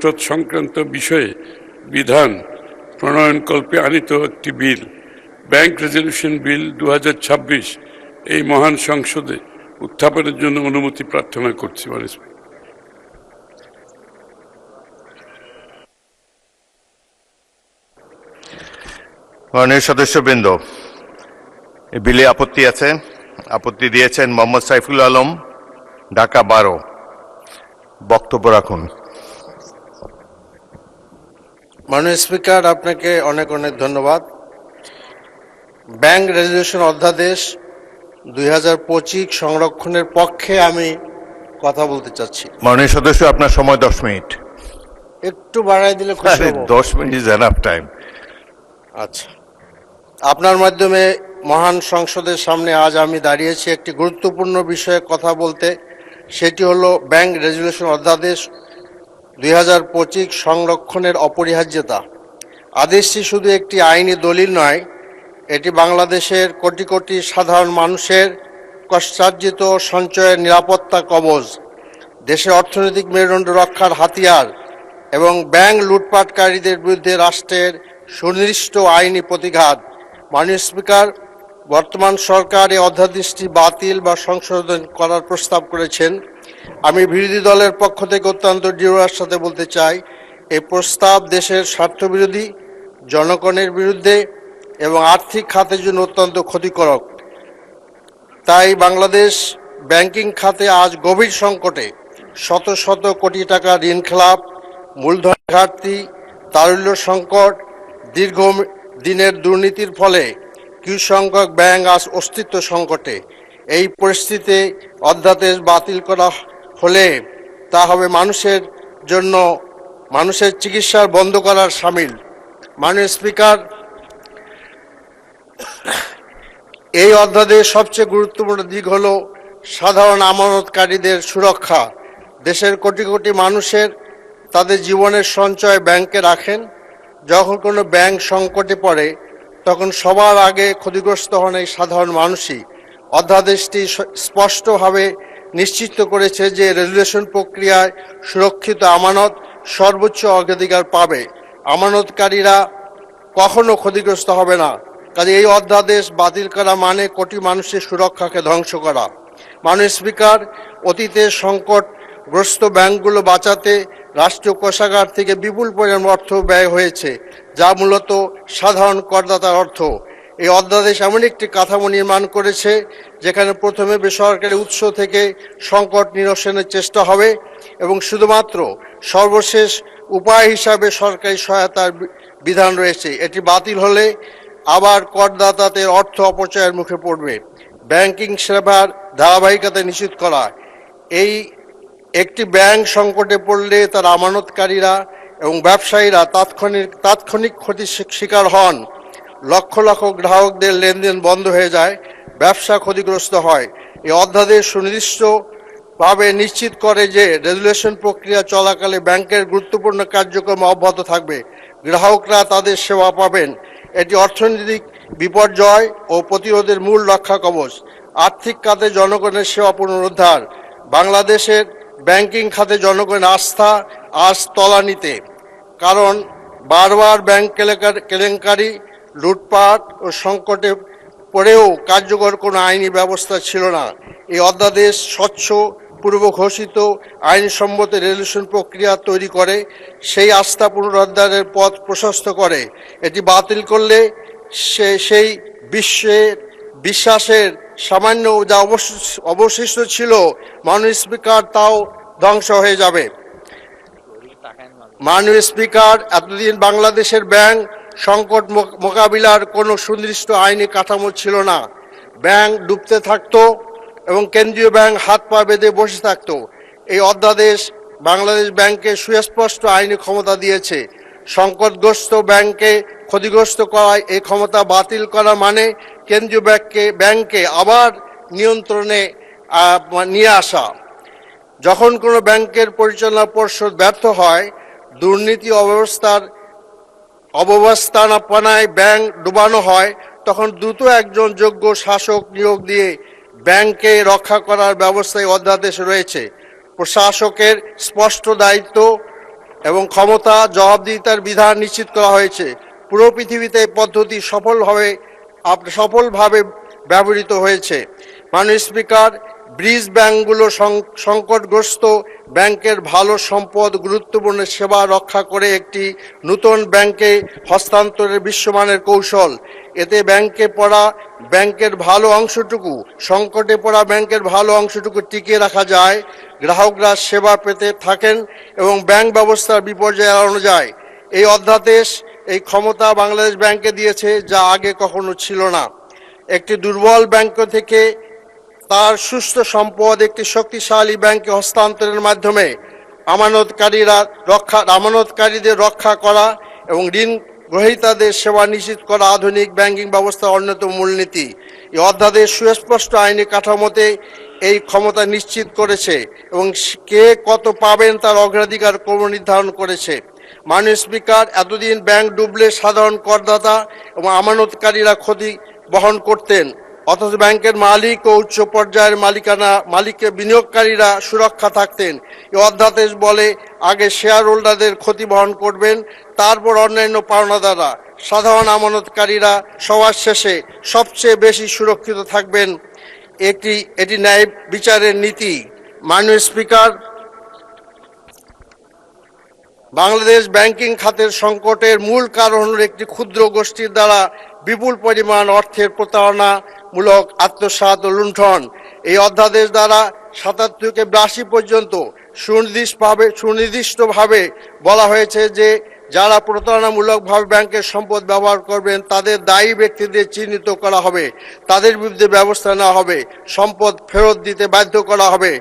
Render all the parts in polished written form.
সংসদ সংক্রান্ত বিষয়ে বিধান প্রণয়নকল্পে আনিত একটি বিল, ব্যাংক রেজলিউশন বিল 2026 এই মহান সংসদে উত্থাপনের জন্য অনুমতি প্রার্থনা করছি। মাননীয় সদস্যবৃন্দ, এই বিলে আপত্তি আছে? আপত্তি দিয়েছেন মোহাম্মদ সাইফুল আলম, ঢাকা 12। বক্তব্য রাখুন। মাননীয় স্পিকার, আপনাকে অনেক অনেক ধন্যবাদ। ব্যাংক রেজলিউশন অধ্যাদেশ 2025 সংরক্ষণের পক্ষে আমি কথা বলতে চাচ্ছি। মাননীয় সদস্য, আপনার সময় 10 মিনিট। একটু বাড়াই দিলে খুশি হব। 10 মিনিট ইজ এনাফ টাইম। আচ্ছা, আপনার মাধ্যমে মহান সংসদের সামনে আজ আমি দাঁড়িয়েছি একটি গুরুত্বপূর্ণ বিষয়ে কথা বলতে। সেটি হলো ব্যাংক রেজলিউশন অধ্যাদেশ 2025 সংরক্ষণের অপরিহার্যতা। আদেশটি শুধু একটি আইনি দলিল নয়, এটি বাংলাদেশের কোটি কোটি সাধারণ মানুষের কষ্টার্জিত সঞ্চয়ের নিরাপত্তা কবচ, দেশের অর্থনৈতিক মেরুদণ্ড রক্ষার হাতিয়ার এবং ব্যাংক লুটপাটকারীদের বিরুদ্ধে রাষ্ট্রের সুনির্দিষ্ট আইনি প্রতিঘাত। মাননীয় স্পিকার, বর্তমান সরকার এই অধ্যাদেশটি বাতিল বা সংশোধন করার প্রস্তাব করেছেন। আমি বিরোধী দলের পক্ষ থেকে অত্যন্ত দৃঢ়তার সাথে বলতে চাই, এই প্রস্তাব দেশের স্বার্থবিরোধী, জনগণের বিরুদ্ধে এবং আর্থিক খাতের জন্য অত্যন্ত ক্ষতিকারক। তাই বাংলাদেশ ব্যাংকিং খাতে আজ গভীর সংকটে। শত শত কোটি টাকা ঋণ খেলাপ, মূলধন ঘাটতি, তারল্য সংকট, দীর্ঘ দিনের দুর্নীতির ফলে কিছু সংখ্যক ব্যাংক আজ অস্তিত্ব সংকটে। এই পরিস্থিতিতে অধ্যাদেশ বাতিল করা হলে তা হবে মানুষের জন্য মানুষের চিকিৎসার বন্ধ করার শামিল। মাননীয় স্পিকার, এই অধ্যাদেশ সবচেয়ে গুরুত্বপূর্ণ দিক হল সাধারণ আমানতকারীদের সুরক্ষা। দেশের কোটি কোটি মানুষের তাদের জীবনের সঞ্চয় ব্যাংকে রাখেন। যখন কোনো ব্যাংক সংকটে পড়ে তখন সবার আগে ক্ষতিগ্রস্ত হন এই সাধারণ মানুষই। অধ্যাদেশটি স্পষ্টভাবে নিশ্চিত করেছে যে রেজুলেশন প্রক্রিয়ায় সুরক্ষিত আমানত সর্বোচ্চ অগ্রাধিকার পাবে, আমানতকারীরা কখনো ক্ষতিগ্রস্ত হবে না। কাজে এই অধ্যাদেশ বাতিল করা মানে কোটি মানুষের সুরক্ষাকে ধ্বংস করা। মাননীয় স্পিকার, অতীতে সংকটগ্রস্ত ব্যাংকগুলো বাঁচাতে রাষ্ট্রীয় কোষাগার থেকে বিপুল পরিমাণ অর্থ ব্যয় হয়েছে, যা মূলত সাধারণ করদাতার অর্থ। এই অধ্যাদেশ এমন একটি কাঠামো নির্মাণ করেছে যেখানে প্রথমে বেসরকারি উৎস থেকে সংকট নিরসনের চেষ্টা হবে এবং শুধুমাত্র সর্বশেষ উপায় হিসাবে সরকারি সহায়তার বিধান রয়েছে। এটি বাতিল হলে আবার করদাতাদের অর্থ অপচয়ের মুখে পড়বে। ব্যাংকিং সেবার ধারাবাহিকতা নিশ্চিত করা। একটি ব্যাংক সংকটে পড়লে তার আমানতকারীরা এবং ব্যবসায়ীরা তাৎক্ষণিক ক্ষতির শিকার হন। লক্ষ লক্ষ গ্রাহকদের লেনদেন বন্ধ হয়ে যায়, ব্যবসা ক্ষতিগ্রস্ত হয়। এই অধ্যাদেশ সুনির্দিষ্টভাবে নিশ্চিত করে যে রেজুলেশন প্রক্রিয়া চলাকালে ব্যাংকের গুরুত্বপূর্ণ কার্যক্রম অব্যাহত থাকবে, গ্রাহকরা তাদের সেবা পাবেন। এটি অর্থনৈতিক বিপর্যয় ও প্রতিরোধের মূল রক্ষা কবচ। আর্থিক খাতে জনগণের সেবা পুনরুদ্ধার। বাংলাদেশের ব্যাংকিং খাতে জনগণের আস্থা আজ তলানিতে, কারণ বারবার ব্যাংক কেলেঙ্কারি, লুটপাট ও সংকটে পড়েও কার্যকর কোনো আইনি ব্যবস্থা ছিল না। এই অধ্যাদেশ স্বচ্ছ, পূর্ব ঘোষিত, আইনসম্মত রেজুলেশন প্রক্রিয়া তৈরি করে, সেই আস্থা পুনরুদ্ধারের পথ প্রশস্ত করে। এটি বাতিল করলে সেই বিশ্বাসের সামান্য যা অবশিষ্ট ছিল, মাননীয় স্পিকার, তাও ধ্বংস হয়ে যাবে। মাননীয় স্পিকার, এতদিন বাংলাদেশের ব্যাংক সংকট মোকাবিলার কোনো সুনির্দিষ্ট আইনি কাঠামো ছিল না। ব্যাংক ডুবতে থাকতো এবং কেন্দ্রীয় ব্যাংক হাত পা বেঁধে বসে থাকতো। এই অধ্যাদেশ বাংলাদেশ ব্যাংককে সুস্পষ্ট আইনি ক্ষমতা দিয়েছে। সংকটগ্রস্ত ব্যাংকে ক্ষতিগ্রস্ত করায় এই ক্ষমতা বাতিল করা মানে কেন্দ্রীয় ব্যাংককে আবার নিয়ন্ত্রণে নিয়ে আসা। যখন কোনো ব্যাংকের পরিচালনা পর্ষদ ব্যর্থ হয়, দুর্নীতি অব্যবস্থাপনায় ব্যাংক ডুবানো হয়, তখন দ্রুত একজন যোগ্য শাসক নিয়োগ দিয়ে ব্যাংককে রক্ষা করার ব্যবস্থায় অধ্যাদেশ রয়েছে। প্রশাসকের স্পষ্ট দায়িত্ব ও এবং ক্ষমতা জবাবদিহিতার বিধান নিশ্চিত করা হয়েছে। পুরো পৃথিবীতে এই পদ্ধতি সফলভাবে ব্যবহৃত হয়েছে। মাননীয় স্পিকার, ব্রিজ ব্যাংকগুলো সংকটগ্রস্ত ব্যাংকের ভালো সম্পদ, গুরুত্বপূর্ণ সেবা রক্ষা করে একটি নতুন ব্যাংকে হস্তান্তরের বিশ্বমানের কৌশল। এতে ব্যাংকের ভালো অংশটুকু সংকটে পড়া ব্যাংকের ভালো অংশটুকু টিকিয়ে রাখা যায়, গ্রাহকরা সেবা পেতে থাকেন এবং ব্যাংক ব্যবস্থার বিপর্যয় এড়ানো যায়। এই অধ্যাদেশ এই ক্ষমতা বাংলাদেশ ব্যাংকে দিয়েছে, যা আগে কখনো ছিল না। একটি দুর্বল ব্যাংক থেকে তার সুস্থ সম্পদ একটি শক্তিশালী ব্যাংকে হস্তান্তরের মাধ্যমে আমানতকারীদের রক্ষা করা এবং ঋণ গ্রহীতাদের সেবা নিশ্চিত করা আধুনিক ব্যাংকিং ব্যবস্থার অন্যতম মূলনীতি। এই অধ্যাদেশ সুস্পষ্ট আইনি কাঠামোতে এই ক্ষমতা নিশ্চিত করেছে এবং কে কত পাবেন তার অগ্রাধিকার ক্রম নির্ধারণ করেছে। মাননীয় স্পিকার, এতদিন ব্যাংক ডুবলে সাধারণ করদাতা এবং আমানতকারীরা ক্ষতি বহন করতেন, অথচ ব্যাংকের মালিক ও উচ্চ পর্যায়ের মালিকের বিনিয়োগকারীরা সুরক্ষা থাকতেন। এই অধ্যাদেশ বলে আগে শেয়ার হোল্ডারদের ক্ষতি বহন করবেন, তারপর অন্যান্য পাওনাদাররা। সাধারণ আমানতকারীরা সবার শেষে সবচেয়ে বেশি সুরক্ষিত থাকবেন। এটি ন্যায় বিচারের নীতি। মাননীয় স্পিকার, বাংলাদেশ ব্যাংকিং খাতের সংকটের মূল কারণ হল একটি ক্ষুদ্র গোষ্ঠীর দ্বারা বিপুল পরিমাণ অর্থের প্রতারণামূলক আত্মসাৎ ও লুণ্ঠন। এই অধ্যাদেশ দ্বারা ৭৭ থেকে ৮২ পর্যন্ত সুনির্দিষ্টভাবে বলা হয়েছে যে যারা প্রতারণামূলকভাবে ব্যাংকের সম্পদ ব্যবহার করবেন তাদের দায়ী ব্যক্তিদের চিহ্নিত করা হবে, তাদের বিরুদ্ধে ব্যবস্থা নেওয়া হবে, সম্পদ ফেরত দিতে বাধ্য করা হবে।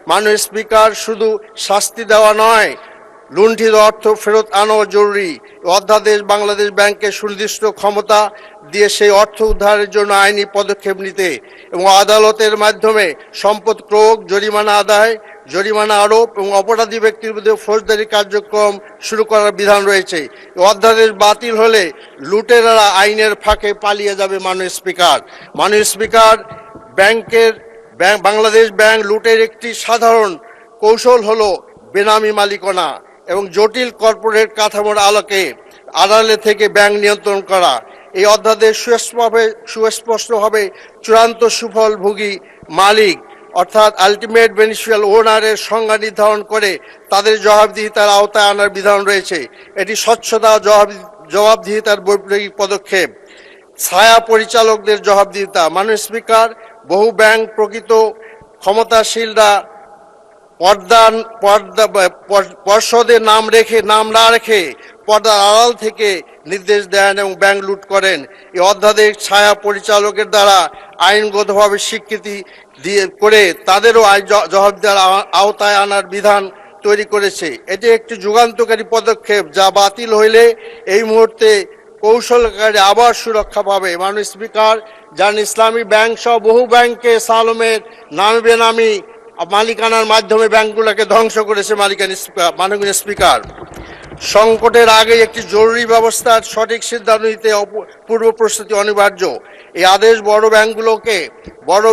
মাননীয় স্পিকার, শুধু শাস্তি দেওয়া নয়, লুণ্ঠিত অর্থ ফেরত আনাও জরুরি। অধ্যাদেশ বাংলাদেশ ব্যাংককে সুনির্দিষ্ট ক্ষমতা দিয়ে সেই অর্থ উদ্ধারের জন্য আইনি পদক্ষেপ নিতে এবং আদালতের মাধ্যমে সম্পদ ক্রয়, জরিমানা আদায়, জরিমানা আরোপ এবং অপরাধী ব্যক্তির বিরুদ্ধে ফৌজদারি কার্যক্রম শুরু করার বিধান রয়েছে। অধ্যাদেশ বাতিল হলে লুটেরারা আইনের ফাঁকে পালিয়ে যাবে। মাননীয় স্পিকার, বাংলাদেশ ব্যাংক লুটের একটি সাধারণ কৌশল হলো বেনামি মালিকানা এবং জটিল কর্পোরেট কাঠামোর আড়ালে থেকে ব্যাংক নিয়ন্ত্রণ করা। এই অধ্যাদেশ সুস্পষ্টভাবে চূড়ান্ত সুফলভোগী মালিক অর্থাৎ আলটিমেট বেনিফিশিয়াল ওনারের সংজ্ঞা নির্ধারণ করে তাদের জবাবদিহিতার আওতায় আনার বিধান রয়েছে। এটি স্বচ্ছতা ও জবাবদিহিতার বৈপ্লবিক পদক্ষেপ। ছায়া পরিচালকদের জবাবদিহিতা। মাননীয় স্পিকার, বহু ব্যাংক প্রকৃত ক্ষমতাশীলরা পর্ষদে নাম না রেখে পর্দার আড়াল থেকে নির্দেশ দেন এবং ব্যাংক লুট করেন। এই অধ্যাদেশ ছায়া পরিচালকের দ্বারা আইনগতভাবে স্বীকৃতি করে তাদেরও জবাবদিহিতার আওতায় আনার বিধান তৈরি করেছে। এটি একটি যুগান্তকারী পদক্ষেপ, যা বাতিল হইলে এই মুহূর্তে কৌশলকারী আবার সুরক্ষা পাবে। মাননীয় স্পিকার, জানেন ইসলামী ব্যাংক সহ বহু ব্যাংকে সালমের নামে বেনামি মালিকানার মাধ্যমে ব্যাংকগুলোকে ধ্বংস করেছে। মাননীয় স্পিকার, সংকটের আগে একটি জরুরি ব্যবস্থার সঠিক সিদ্ধান্ত নিতে পূর্ব প্রস্তুতি অনিবার্য। এই আদেশ বড়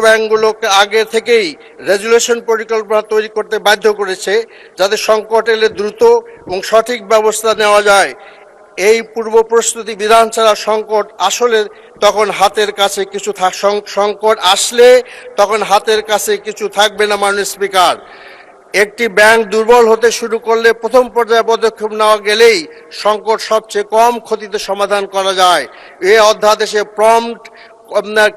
ব্যাংকগুলোকে আগে থেকেই রেজুলেশন পরিকল্পনা তৈরি করতে বাধ্য করেছে, যাতে সংকট এলে দ্রুত এবং সঠিক ব্যবস্থা নেওয়া যায়। এই পূর্ব প্রস্তুতি বিধান ছাড়া সংকট আসলে তখন হাতের কাছে কিছু থাকবে না। মাননীয় স্পিকার, একটি ব্যাংক দুর্বল হতে শুরু করলে প্রথম পর্যায়ে পদক্ষেপ নেওয়া গেলেই সংকট সবচেয়ে কম ক্ষতিতে সমাধান করা যায়। এই অধ্যাদেশে প্রম্পট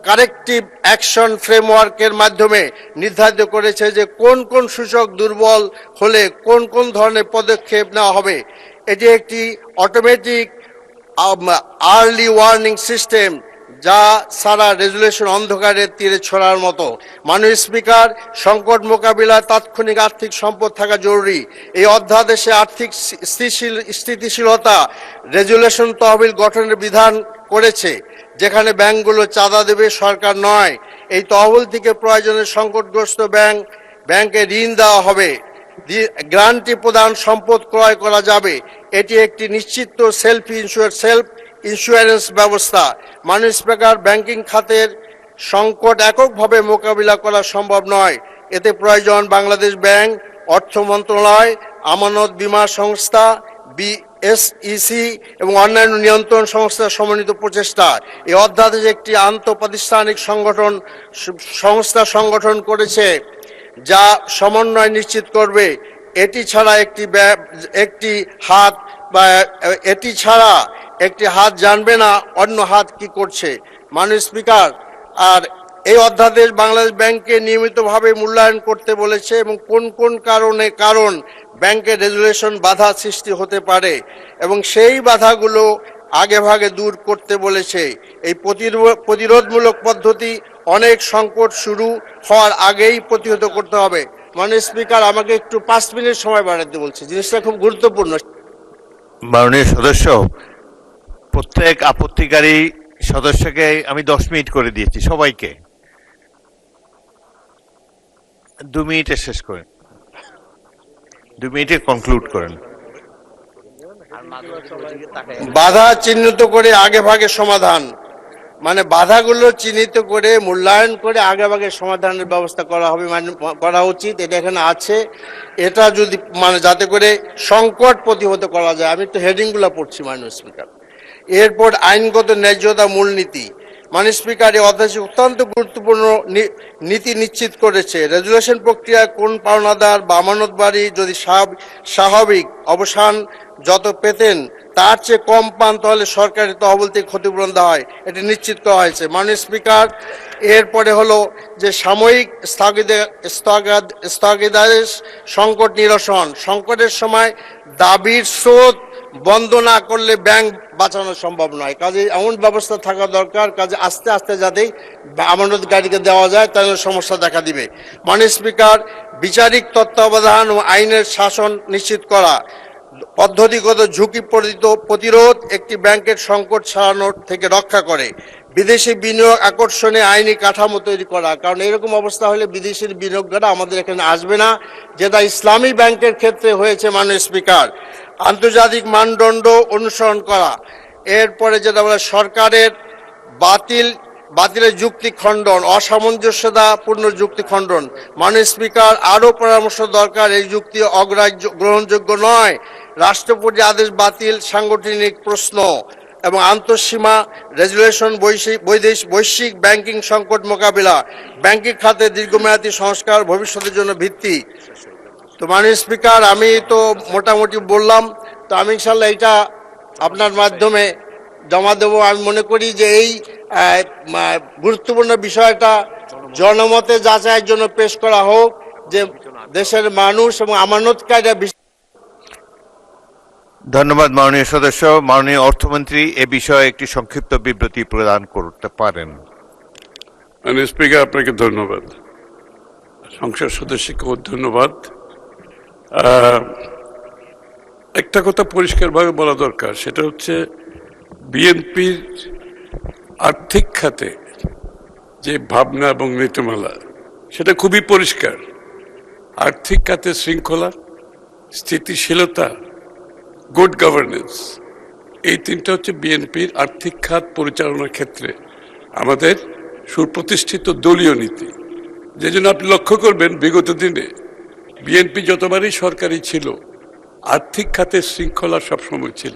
কারেক্টিভ অ্যাকশন ফ্রেমওয়ার্কের মাধ্যমে নির্ধারিত করেছে যে কোন কোন সূচক দুর্বল হলে কোন কোন ধরনের পদক্ষেপ নেওয়া হবে। এটি একটি অটোমেটিক আর্লি ওয়ার্নিং সিস্টেম, যা সারা রেজুলেশন অন্ধকারের তীরে ছড়ার মতো। মাননীয় স্পিকার, সংকট মোকাবিলায় তাৎক্ষণিক আর্থিক সম্পদ থাকা জরুরি। এই অধ্যাদেশে আর্থিক স্থিতিশীলতা রেজুলেশন তহবিল গঠনের বিধান করেছে, যেখানে ব্যাংকগুলো চাঁদা দেবে, সরকার নয়। এই তহবিল থেকে প্রয়োজনে সংকটগ্রস্ত ব্যাংকে ঋণ দেওয়া হবে, গ্রান্টি প্রদান, সম্পদ ক্রয় করা যাবে। এটি একটি নিশ্চিত সেলফ ইন্স্যুরেন্স ব্যবস্থা। মাননীয় স্পিকার, ব্যাংকিং খাতের সংকট এককভাবে মোকাবিলা করা সম্ভব নয়। এতে প্রয়োজন বাংলাদেশ ব্যাংক, অর্থ মন্ত্রণালয়, আমানত বীমা সংস্থা বিএসইসি এবং অন্যান্য নিয়ন্ত্রণ সংস্থার সমন্বিত প্রচেষ্টা এই অধ্যাদেশ একটি আন্তঃপ্রাতিষ্ঠানিক সংস্থা সংগঠন করেছে যা সমন্বয় নিশ্চিত করবে। এটি ছাড়া একটি হাত জানবে না অন্য হাত কি করছে। মাননীয় স্পিকার, আর এই অধ্যাদেশ বাংলাদেশ ব্যাংককে নিয়মিতভাবে মূল্যায়ন করতে বলেছে এবং কোন কোন কারণ ব্যাংকের রেজুলেশন বাধা সৃষ্টি হতে পারে এবং সেই বাধাগুলো আগেভাগে দূর করতে বলেছে। এই প্রতিরোধমূলক পদ্ধতি অনেক সংকট শুরু হওয়ার আগেই প্রতিহত করতে হবে। মাননীয় স্পিকার, আমাকে একটু 5 মিনিট সময় বাড়াতে বলছি, জিনিসটা খুব গুরুত্বপূর্ণ। মাননীয় সদস্য, প্রত্যেক আপত্তিকারী সদস্যকে আমি 10 মিনিট করে দিয়েছি, সবাইকে 2 মিনিটে শেষ করেন, 2 মিনিটে কনক্লুড করেন। বাধা চিহ্নিত করে আগেভাগে সমাধান, মানে বাধাগুলো চিহ্নিত করে মূল্যায়ন করে আগেভাগে সমাধানের ব্যবস্থা করা উচিত। এটা এখানে আছে, এটা যদি যাতে করে সংকট প্রতিহত করা যায়। আমি তো হেডিংগুলো পড়ছি মাননীয় স্পিকার। এরপর আইনগত ন্যায্যতা মূলনীতি। মাননীয় স্পিকার, এই অধ্যাদেশ অত্যন্ত গুরুত্বপূর্ণ নীতি নিশ্চিত করেছে। রেজুলেশন প্রক্রিয়ায় কোন পাওনাদার বা আমানতকারী যদি স্বাভাবিক অবসান যত পেতেন তার চেয়ে কম পান তাহলে সরকারি তহবিল থেকে ক্ষতিপূরণ দেওয়া হয়, এটি নিশ্চিত করা হয়েছে। মাননীয় স্পিকার, এরপরে হলো যে সাময়িক স্থগিতাদেশ সংকট নিরসন। সংকটের সময় দাবির স্রোত বন্ধ না করলে ব্যাংক বাঁচানো সম্ভব নয়, কাজে এমন ব্যবস্থা থাকা দরকার, কাজে আস্তে আস্তে যাতে আমানতকারীকে দেওয়া যায় তাহলে সমস্যা দেখা দিবে। মাননীয় স্পিকার, বিচারিক তত্ত্বাবধান ও আইনের শাসন নিশ্চিত করা। পদ্ধতিগত ঝুঁকি প্রতিরোধ একটি ব্যাংকের সংকট ছাড়ানোর থেকে রক্ষা করে। বিদেশি বিনিয়োগ আকর্ষণে আইনি কাঠামো তৈরি করা, কারণ এরকম অবস্থা হলে বিদেশের বিনিয়োগকারীরা আমাদের এখানে আসবে না, যেটা ইসলামী ব্যাংকের ক্ষেত্রে হয়েছে। মাননীয় স্পিকার, আন্তর্জাতিক মানদণ্ড অনুসরণ করা। এরপরে যেটা বলে সরকারের বাতিলের যুক্তি খণ্ডন, অসামঞ্জস্যতাপূর্ণ যুক্তি খণ্ডন। মাননীয় স্পিকার, আরও পরামর্শ দরকার, এই যুক্তি গ্রহণযোগ্য নয়। রাষ্ট্রপতি আদেশ বাতিল সাংগঠনিক প্রশ্ন এবং আন্তঃসীমা রেজুলেশন, বৈশ্বিক ব্যাংকিং সংকট মোকাবিলা, ব্যাংকিং খাতে দীর্ঘমেয়াদী সংস্কার ভবিষ্যতের জন্য ভিত্তি। তো মাননীয় স্পিকার, আমি তো মোটামুটি বললাম, তো আমি ইনশাল্লাহ এটা আপনার মাধ্যমে জমা দেব। আমি মনে করি যে এই গুরুত্বপূর্ণ বিষয়টা জনমতে যাচাইয়ের জন্য পেশ করা হোক, যে দেশের মানুষ এবং আমানতকারীরা। ধন্যবাদ মাননীয় সদস্য। মাননীয় অর্থমন্ত্রী এ বিষয়ে একটি সংক্ষিপ্ত বিবৃতি প্রদান করতে পারেন। মাননীয় স্পিকার, আপনাকে ধন্যবাদ, সংসদ সদস্যকেও ধন্যবাদ। একটা কথা পরিষ্কারভাবে বলা দরকার, সেটা হচ্ছে বিএনপির আর্থিক খাতে যে ভাবনা এবং নীতিমালা সেটা খুবই পরিষ্কার। আর্থিক খাতে শৃঙ্খলা, স্থিতিশীলতা, গুড গভর্নেন্স, এই তিনটা হচ্ছে বিএনপির আর্থিক খাত পরিচালনার ক্ষেত্রে আমাদের সুপ্রতিষ্ঠিত দলীয় নীতি। যে জন্য আপনি লক্ষ্য করবেন বিগত দিনে বিএনপি যতবারই সরকারি ছিল, আর্থিক খাতের শৃঙ্খলা সবসময় ছিল,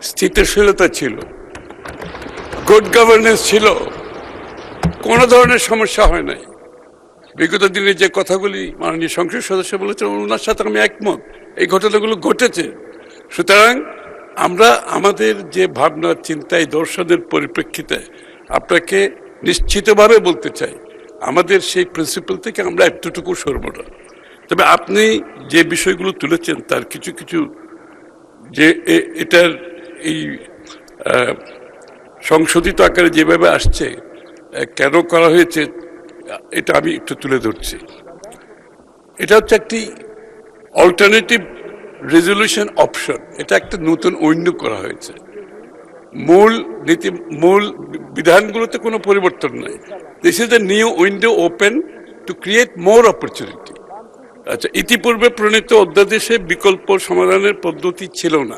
স্থিতিশীলতা ছিল, গুড গভর্নেন্স ছিল, কোনো ধরনের সমস্যা হয় নাই। বিগত দিনে যে কথাগুলি মাননীয় সংসদ সদস্য বলেছেন, ওনার সাথে আমি একমত, এই ঘটনাগুলো ঘটেছে। সুতরাং আমরা আমাদের যে ভাবনা চিন্তায় দর্শনের পরিপ্রেক্ষিতে আপনাকে নিশ্চিতভাবে বলতে চাই, আমাদের সেই প্রিন্সিপাল থেকে আমরা একটুটুকু সরব না। তবে আপনি যে বিষয়গুলো তুলেছেন তার কিছু কিছু যে এটার এই সংশোধিত আকারে যেভাবে আসছে, কেন করা হয়েছে, এটা আমি একটু তুলে ধরছি। এটা হচ্ছে একটি অল্টারনেটিভ রেজলিউশন অপশন, এটা একটা নতুন উইন্ডো করা হয়েছে। মূল বিধানগুলোতে কোনো পরিবর্তন নাই। This is the new window open to create more opportunity. আচ্ছা, ইতিপূর্বে প্রণীত অধ্যাদেশে বিকল্প সমাধানের পদ্ধতি ছিল না,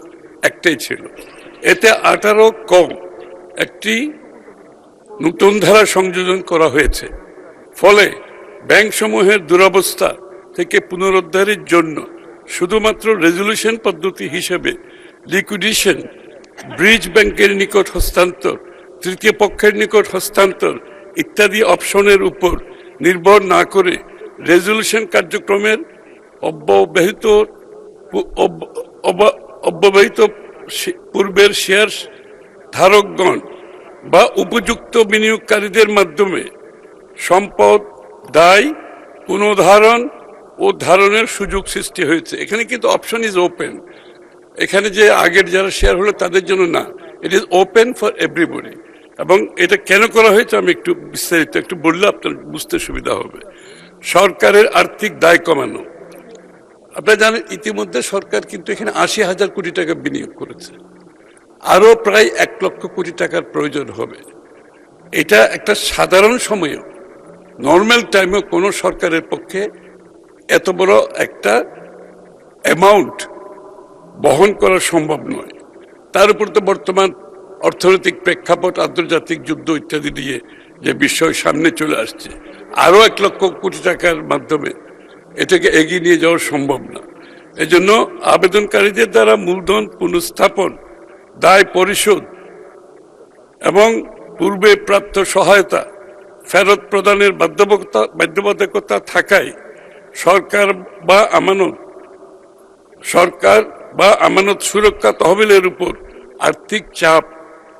একটাই ছিল। এতে 18 কম একটি নতুন ধারা সংযোজন করা হয়েছে। ফলে ব্যাংকসমূহের দুরবস্থা থেকে পুনরুদ্ধারের জন্য শুধুমাত্র রেজলিউশন পদ্ধতি হিসেবে লিকুইডেশন, ব্রিজ ব্যাংকের নিকট হস্তান্তর, তৃতীয় পক্ষের নিকট হস্তান্তর ইত্যাদি অপশনের উপর নির্ভর না করে রেজলিউশন কার্যক্রমের অব্যবহিত পূর্বের শেয়ার ধারকগণ বা উপযুক্ত বিনিয়োগকারীদের মাধ্যমে সম্পদ দায় পুনর্ধারণ ও ধারণের সুযোগ সৃষ্টি হয়েছে। এখানে কিন্তু অপশন ইজ ওপেন। এখানে যে আগের যারা শেয়ার হলো তাদের জন্য না, it is open for everybody. এবং এটা কেন করা হয়েছে আমি একটু বিস্তারিত একটু বললে আপনার বুঝতে সুবিধা হবে। সরকারের আর্থিক দায় কমানো। আপনারা জানেন ইতিমধ্যে সরকার কিন্তু এখানে ৮০,০০০ কোটি টাকা বিনিয়োগ করেছে, আরো প্রায় ১,০০,০০০ কোটি টাকার প্রয়োজন হবে। এটা একটা সাধারণ সময়ে নর্মাল টাইমে কোনো সরকারের পক্ষে এত বড় একটা অ্যামাউন্ট বহন করা সম্ভব নয়। তার উপর তো বর্তমান অর্থনৈতিক প্রেক্ষাপট, আন্তর্জাতিক যুদ্ধ ইত্যাদি দিয়ে যে বিষয় সামনে চলে আসছে, আরো ১,০০,০০০ কোটি টাকার মাধ্যমে এটাকে এগিয়ে নিয়ে যাওয়া সম্ভব না। এজন্য আবেদনকারীদের দ্বারা মূলধন পুনঃস্থাপন, দায় পরিশোধ এবং পূর্বে প্রাপ্ত সহায়তা ফেরত প্রদানের বাধ্যবাধকতা থাকায় সরকার বা আমানত সুরক্ষা তহবিলের উপর আর্থিক চাপ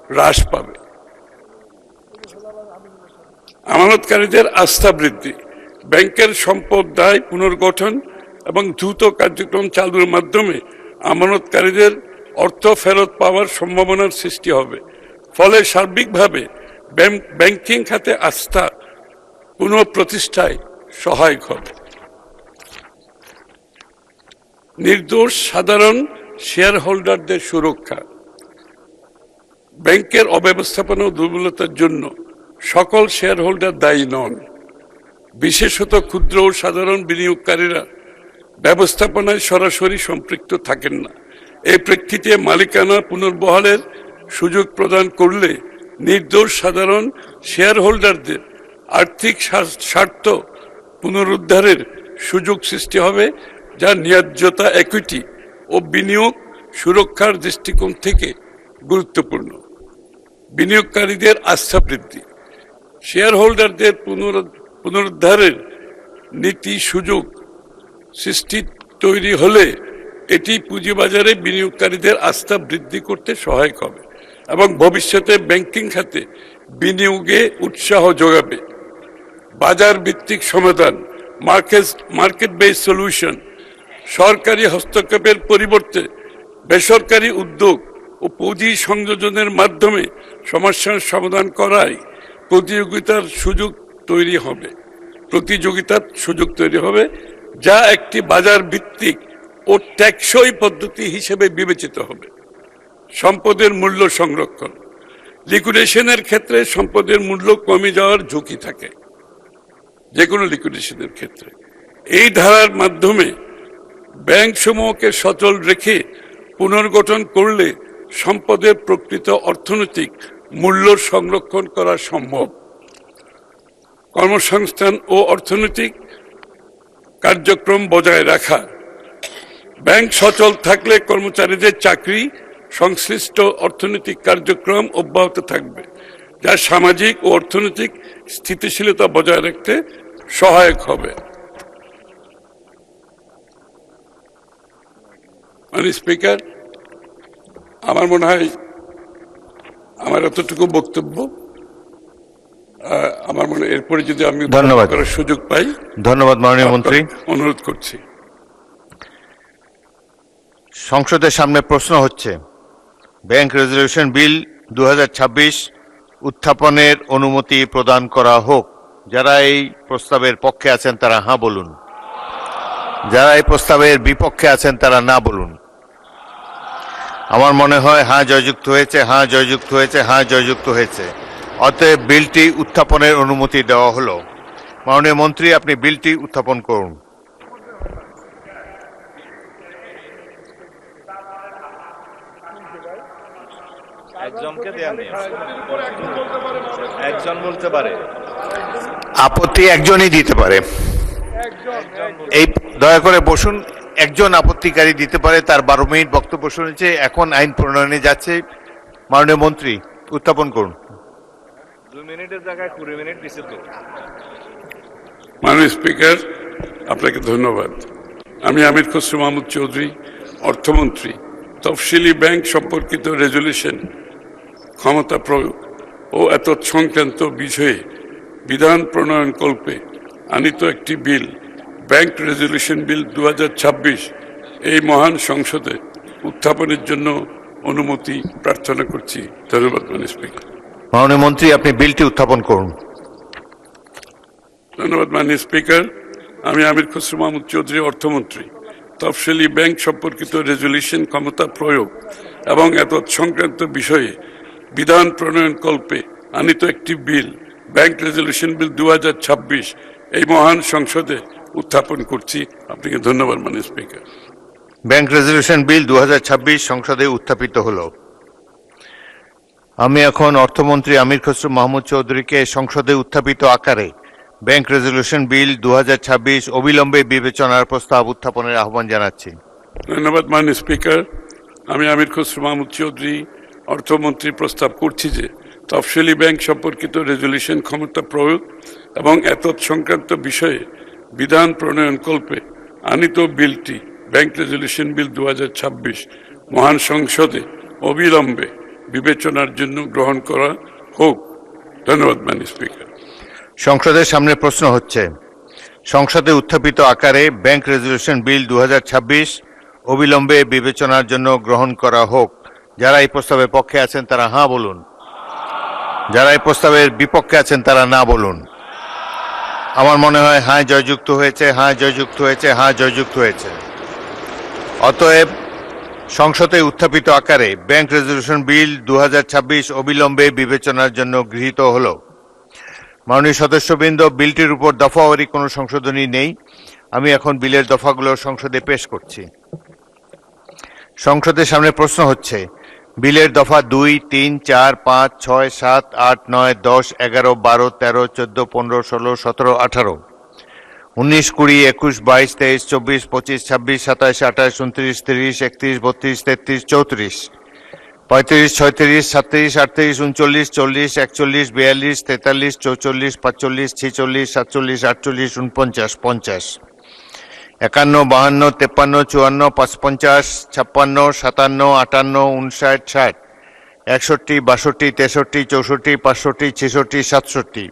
হ্রাস পাবে। আমানতকারীদের আস্থা বৃদ্ধি, ব্যাংকের সম্পদ দায় পুনর্গঠন এবং দ্রুত কার্যক্রম চালুর মাধ্যমে আমানতকারীদের অর্থ ফেরত পাওয়ার সম্ভাবনার সৃষ্টি হবে। ফলে সার্বিকভাবে ব্যাংকিং খাতে আস্থা পুনঃপ্রতিষ্ঠায় সহায়ক হবে। নির্দোষ সাধারণ শেয়ার হোল্ডারদের সুরক্ষা। ব্যাংকের অব্যবস্থাপনা ও দুর্বলতার জন্য সকল শেয়ার হোল্ডার দায়ী নন। বিশেষত ক্ষুদ্র ও সাধারণ বিনিয়োগকারীরা ব্যবস্থাপনায় সরাসরি সম্পৃক্ত থাকেন না। এই প্রেক্ষিতে মালিকানা পুনর্বহালের সুযোগ প্রদান করলে নির্দোষ সাধারণ শেয়ার হোল্ডারদের আর্থিক স্বার্থ পুনরুদ্ধারের সুযোগ সৃষ্টি হবে, যা ন্যায্যতা, ইকুইটি ও বিনিয়োগ সুরক্ষার দৃষ্টিকোণ থেকে গুরুত্বপূর্ণ। বিনিয়োগকারীদের আস্থা বৃদ্ধি, শেয়ার হোল্ডারদের পুনরুদ্ধারের নীতি সুযোগ সৃষ্টি তৈরি হলে এটি পুঁজিবাজারে বিনিয়োগকারীদের আস্থা বৃদ্ধি করতে সহায়ক হবে এবং ভবিষ্যতে ব্যাংকিং খাতে বিনিয়োগে উৎসাহ যোগাবে। বাজার ভিত্তিক সমাধান, মার্কেট বেস সলিউশন, সরকারি হস্তক্ষেপের পরিবর্তে বেসরকারি উদ্যোগ ও পুঁজি সংযোজনের মাধ্যমে সমস্যার সমাধান করায় প্রতিযোগিতার সুযোগ তৈরি হবে, যা একটি বাজার ভিত্তিক ও টেকসই পদ্ধতি হিসেবে বিবেচিত হবে। সম্পদের মূল্য সংরক্ষণ, লিকুইডেশনের ক্ষেত্রে সম্পদের মূল্য কমে যাওয়ার ঝুঁকি থাকে যে কোনো লিকুইডেশনের ক্ষেত্রে। এই ধারার মাধ্যমে ব্যাংক সমূহকে সচল রেখে পুনর্গঠন করলে সম্পদের প্রকৃত অর্থনৈতিক মূল্য সংরক্ষণ করা সম্ভব। কর্মসংস্থান ও অর্থনৈতিক কার্যক্রম বজায় রাখা, ব্যাংক সচল থাকলে কর্মচারীদের চাকরি সংশ্লিষ্ট অর্থনৈতিক কার্যক্রম অব্যাহত থাকবে, যা সামাজিক ও অর্থনৈতিক স্থিতিশীলতা বজায় রাখতে সহায়ক হবে। স্পিকার, আমার মনে হয় আমার এতটুকু বক্তব্য। আমার মনে এরপরে যদি আমি ধন্যবাদ করার সুযোগ পাই। ধন্যবাদ মাননীয় মন্ত্রী। অনুরোধ করছি। সংসদের সামনে প্রশ্ন হচ্ছে, ব্যাংক রেজলিউশন বিল 2026 উত্থাপনের অনুমতি প্রদান করা হোক। যারা এই প্রস্তাবের পক্ষে আছেন তারা হ্যাঁ বলুন, যারা এই প্রস্তাবের বিপক্ষে আছেন তারা না বলুন। আমার মনে হয় হ্যাঁ জয়যুক্ত হয়েছে, হ্যাঁ জয়যুক্ত হয়েছে, হ্যাঁ জয়যুক্ত হয়েছে। অতএব বিলটি উত্থাপনের অনুমতি দেওয়া হলো। মাননীয় মন্ত্রী, আপনি বিলটি উত্থাপন করুন। একজনকে দেয়া নেই, একজন বলতে পারে। আপত্তি একজনই দিতে পারে। এই দয়া করে বসুন, একজন আপত্তিকারী দিতে পারে, তার 12 মিনিট বক্তব্য শুনেছে, এখন আইন প্রণয়নে যাচ্ছে। মাননীয় মন্ত্রী উত্থাপন করুন। 2 মিনিটের জায়গায় 20 মিনিট দিছে তো। মাননীয় স্পিকার, আপনাকে ধন্যবাদ। আমি আমির খসরু মাহমুদ চৌধুরী, অর্থমন্ত্রী, তফসিলি ব্যাংক সম্পর্কিত রেজুলেশন ক্ষমতা প্রয়োগ ও এতৎ সংক্রান্ত বিষয়ে বিধান প্রণয়নকল্পে আনিত একটি বিল, ব্যাংক রেজুলেশন বিল 2026, এই মহান সংসদে উত্থাপনের জন্য অনুমতি প্রার্থনা করছি। ধন্যবাদ মাননীয় স্পিকার। মাননীয় মন্ত্রী, আপনি বিলটি উত্থাপন করুন। ধন্যবাদ মাননীয় স্পিকার। আমি আমির খসরু মাহমুদ চৌধুরী, অর্থমন্ত্রী, তফসিলি ব্যাংক সম্পর্কিত রেজুলেশন ক্ষমতা প্রয়োগ এবং এতৎ সংক্রান্ত বিষয়ে বিধান প্রণয়নকল্পে আনিত একটি বিল, ব্যাংক রেজুলেশন বিল 2026, এই মহান সংসদে উত্থাপন করছি। আপনাকে ধন্যবাদ মাননীয় স্পিকার। ব্যাংক রেজলিউশন বিল 2026 সংসদে উত্থাপিত হলো। আমি এখন অর্থমন্ত্রী আমির খসরু মাহমুদ চৌধুরীকে সংসদে উত্থাপিত আকারে ব্যাংক রেজলিউশন বিল 2026 অবিলম্বে বিবেচনার প্রস্তাব উত্থাপনের আহ্বান জানাচ্ছি। ধন্যবাদ মাননীয় স্পিকার। আমি আমির খসরু মাহমুদ চৌধুরী, অর্থমন্ত্রী, প্রস্তাব করছি যে তফসিলি ব্যাংক সম্পর্কিত রেজুলেশন ক্ষমতা প্রয়োগ এবং এতৎ সংক্রান্ত বিষয়ে বিধান প্রণয়নকল্পে আনিত বিলটি, ব্যাংক রেজুলেশন বিল 2026, মহান সংসদে অবিলম্বে বিবেচনার জন্য গ্রহণ করা হোক। ধন্যবাদ মাননীয় স্পিকার। সংসদের সামনে প্রশ্ন হচ্ছে, সংসদে উত্থাপিত আকারে ব্যাংক রেজলিউশন বিল 2026 অবিলম্বে বিবেচনার জন্য গ্রহণ করা হোক। যারা এই প্রস্তাবের পক্ষে আছেন তারা হ্যাঁ বলুন, যারা এই প্রস্তাবের বিপক্ষে আছেন তারা না বলুন। আমার মনে হয় হ্যাঁ জয়যুক্ত হয়েছে, হ্যাঁ জয়যুক্ত হয়েছে, হ্যাঁ জয়যুক্ত হয়েছে। অতএব সংসদে উত্থাপিত আকারে ব্যাংক রেজলিউশন বিল 2026 অবিলম্বে বিবেচনার জন্য গৃহীত হলো। মাননীয় সদস্যবৃন্দ, বিলটির উপর দফাওয়ারি কোনো সংশোধনী নেই। আমি এখন বিলের দফাগুলো সংসদে পেশ করছি। সংসদের সামনে প্রশ্ন হচ্ছে, বিলের দফা 2, 3, 4, 5, 6, 7, 8, 9, 10, 11, 12, 13, 14, 15, 16, 17, 18, 19, 20, 21, 22, 23, 24, 25, 26, 27, 28, 29, 30, 31, 32, 33, 34, 35, 36, 37, 38, 39, 40, 41, 42, 43, 44, 45, 46, 47, 48, 49, 50, 51, 52, 53, 54, 55, 56, 57, 58, 59, 60, 61, 62, 63, 64, 65, 66, 67,